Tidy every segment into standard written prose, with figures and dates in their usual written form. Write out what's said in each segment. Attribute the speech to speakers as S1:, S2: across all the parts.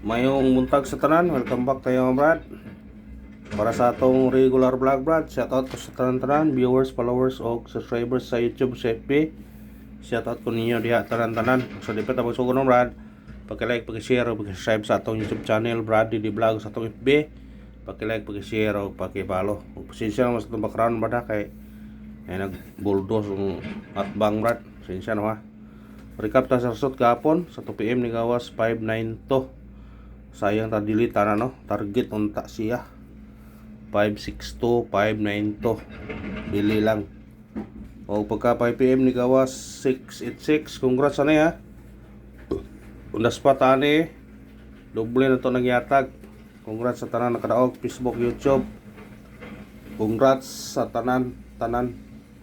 S1: Mayong buntag sa tanan, welcome back tayo mga brad. Para sa atong regular vlog brad, shoutout ko sa tanan-tanan, viewers, followers o subscribers sa YouTube, sa FB. Shoutout ko ninyo diha tanan-tanan. So di pa tapos ko no brad, paki-like, paki-share o paki-subscribe sa atong YouTube channel Brad Didi Vlog sa atong FB. Paki-like, paki-share o paki-follow. Pasensya naman sa itong background brad kay ay nag-bulldoze ang atbang brad. Pasensya na ha. Recap ta sa result kahapon sa 2 PM ni gawas 592. Sayang ta delete na no. Target unta siya 562, 592. Bili lang. O pagka 5 PM ni gawas 686. Congrats sa ya. Undas pa tani. Doble na to nagyatag. Congrats sa tanan nakadaog Facebook, YouTube. Congrats sa tanan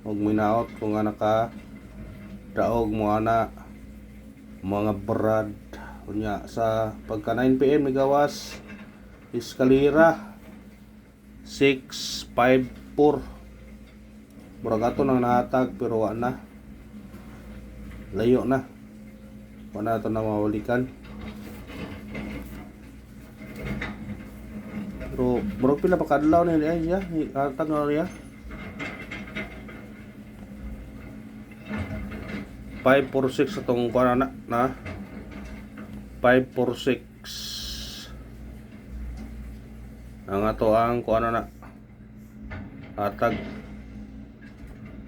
S1: og minaot kung nga naka daog mo ana mga brad unya sa pagka 9 PM gawas eskalera 654 murag ato nang nahatag pero wala na layo na wala na to na mawalikan pero murag pila pa kadlaw ni ay siya hatag na niya 546 atong kuha na 546 ang ato ang kuha na hatag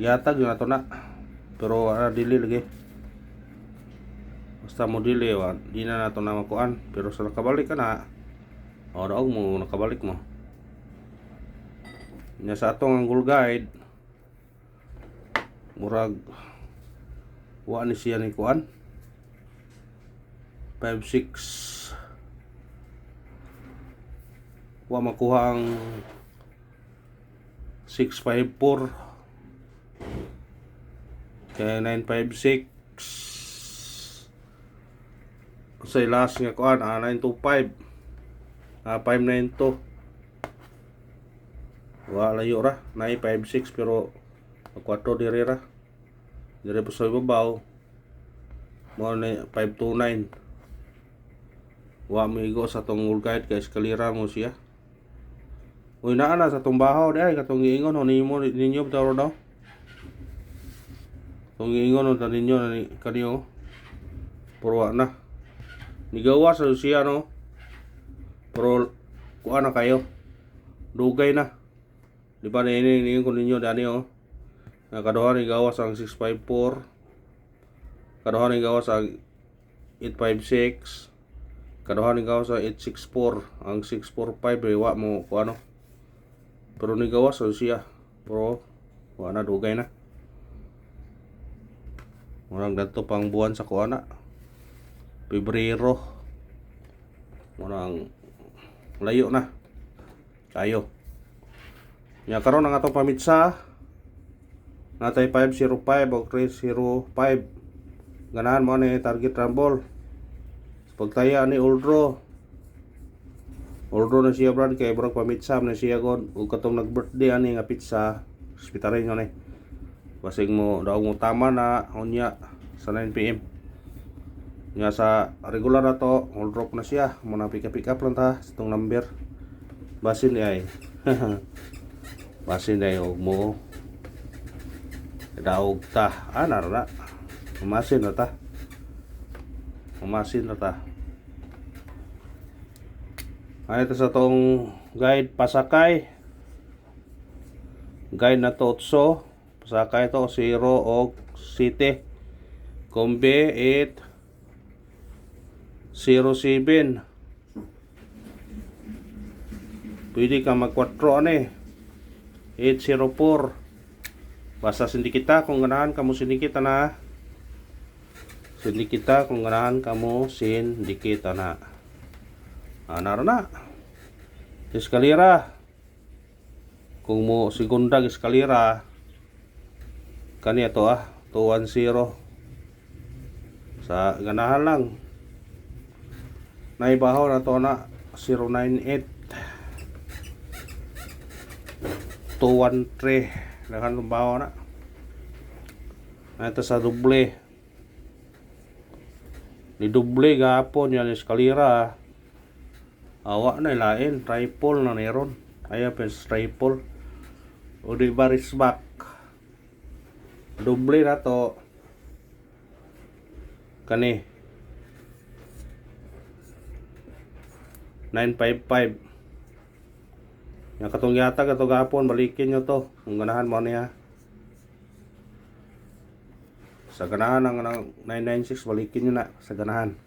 S1: yatag yun ato na pero dili lagi basta mo dili di na nato na makuan pero sa nakabalik ka na o daog mo nakabalik mo nya sa atong Google Guide murag wa ni siya ni kuan 56 wa makuha ang 654 kaya 956 sa last nga kuan 925 592 wa layo ra 956 pero 4 diri ra diri pa sa ibabaw mo na 529 wa migo sa tong guide kay eskalera mo siya uy naa na sa tong bahaw di ay katong giingon ho nimo ninyo bitaw daw tong giingon ho ninyo ni kaniyo puro na nigawa sa siya no pero kuha na kayo dugay na di ba ini ko ninyo dani oh kaduha ni gawas ang 654 kaduha ni gawas ang 856 kaduha ni gawas ang 864 ang 645 wa mo ko ano pero ni gawas so siya pero wa na dugay na murang dadto pang buwan sa kuana Pebrero murang layo na kayo nya karon ang atong pamitsa natay 505 o 305 ganahan mo ni target rumble pagtaya ni Uldro na siya brad kay brad pamitsam na siya god ug katong nag birthday ani nga pizza hospitalen yun eh basig mo daw mo tama na unya sa 9 PM nya sa regular na to Uldro na siya mo na pick up lang ta sa tong number basin ni ay basin ay og mo daog ta ana ra umasin na ta ay ito sa tong guide pasakay guide na to otso pasakay to 0 o 7 kombe 807 pwede ka mag 4 ani 804 basta sindikita kung ganahan kamo sindikita na sindikita kung ganahan kamo sindikita na anar na eskalera kung mo segundag eskalera kaniya to 210 sa ganahan lang naibahaw na to na 098 213 dakan lumbawa na ito sa doble ni doble gapon yan eskalera Awa na lain, triple na neron. Ayaw pens triple. O di ba risbak. Doble na to. Kani 955. Yang katong yata katong gapon balikin nyo to. Kung ganahan mo niya. Sa ganahan ng 996 balikin nyo na sa ganahan.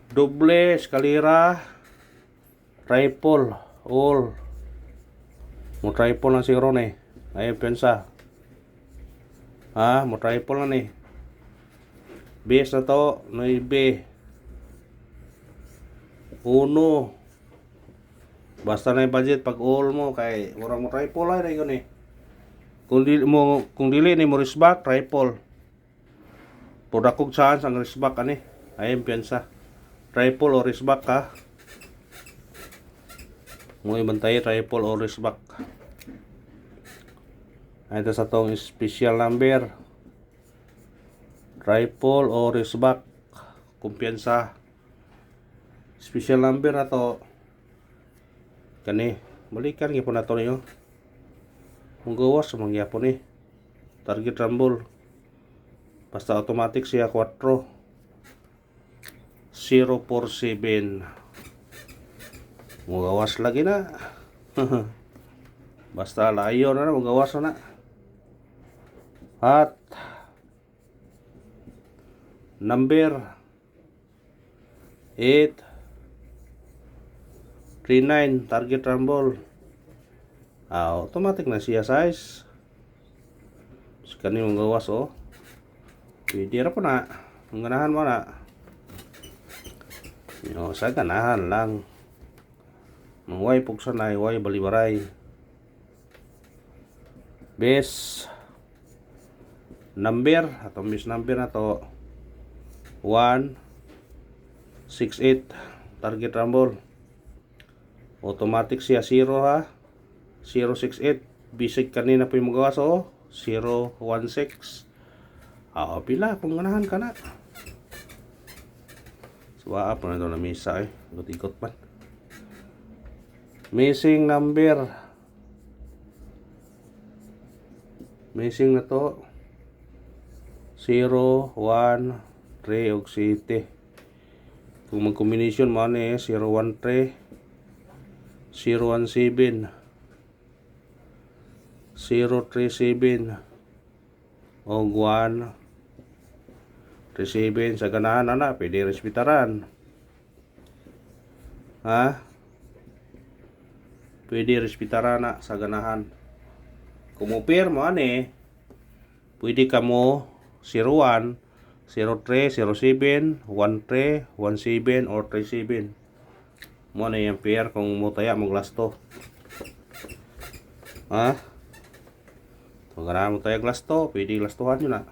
S1: Doble, eskalera, triple, all. Mo triple lang si Ron eh. Ayaw pensa. Ha? Mo triple lang eh. Base na to, 9. 1. Basta na yung budget pag all mo kay mura mo triple ay yun eh. Kung dili ni mo risbak, triple. Poda kog chance ang risbak ani. Ayaw pensa. Triple o risbak ka. Mo ibantay triple o risbak. Ito sa tong special number. Triple o risbak. Kumpiyansa. Special number na to. Kani. Balikan gyapon nato niyo. Kung gawas mangyapon ni. Target rumble. Basta automatic siya 4. 047. Magawas lagi na. Basta layo na magawas na. At number 839 target rumble. Automatic na siya size. Kani magawas oh. Pwede ra po na. Ang ganahan mo na. Sa ganahan lang. Mangway pugsanay, way balibaray. Base number atau base number na to 168 target rumble. Automatic siya 0 ha. 068 bisig kanina po yung magawas oh. 016. Pila kung ganahan ka na. Suwaap na ito na misa eh. Ikot-ikot man. Missing number. Missing na to 0, 1, 3 og 7. Kung mag-combination mo eh 0, 1, 3 0, 1, 7 0, 3, 7 og 1 3, 7 sa ganahan na pwede respetaran. Ha? Pwede respetaran na sa ganahan. Kumupir mo pwede ka mo 01, 03, 07, 13, 17 or 37. Mo na yung pair kung mo taya mo glasto. Ha? Kung ganahan mo taya glasto, pwede glastohan nyo na.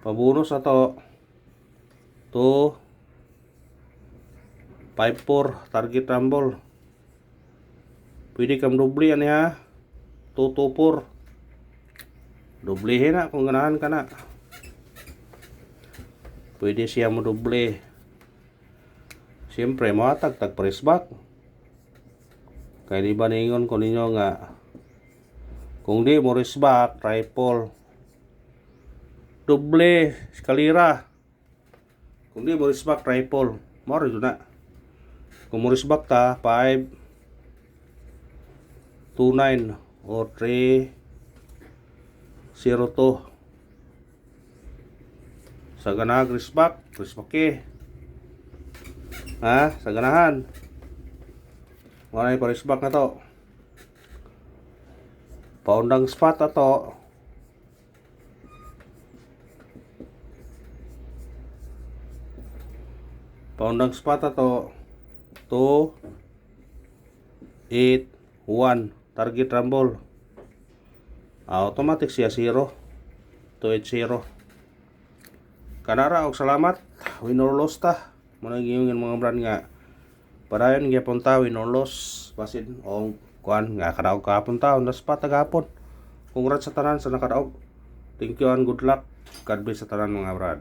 S1: Pabonus na to 254 target rumble. Pwede kam doble yan ha. 224. Doblehin na kung ganahan ka na. Pwede siya mo doble. Siyempre matag press back. Kaya di ba ningon ko ninyo nga kung di mo risbak triple doble eskalera. Kung di mo risbak triple mo rin na. Kung mo risbak ta 5 29 or 3 02 sa ganahan risbak eh. Ha? Sa ganahan wala yung risbak na to. Paundang spot na to. Paundang spot na to 281 target rumble. Automatic siya 0 280. Kanara og salamat. Win or loss ta. Muna giyong mga brand nga padayon gyapon ta win or loss basin o kuan nga kadaog kahapon taon das pa tagapon. Congrats sa tanan sa nakadaog. Thank you and good luck. God bless sa tanan mga brad.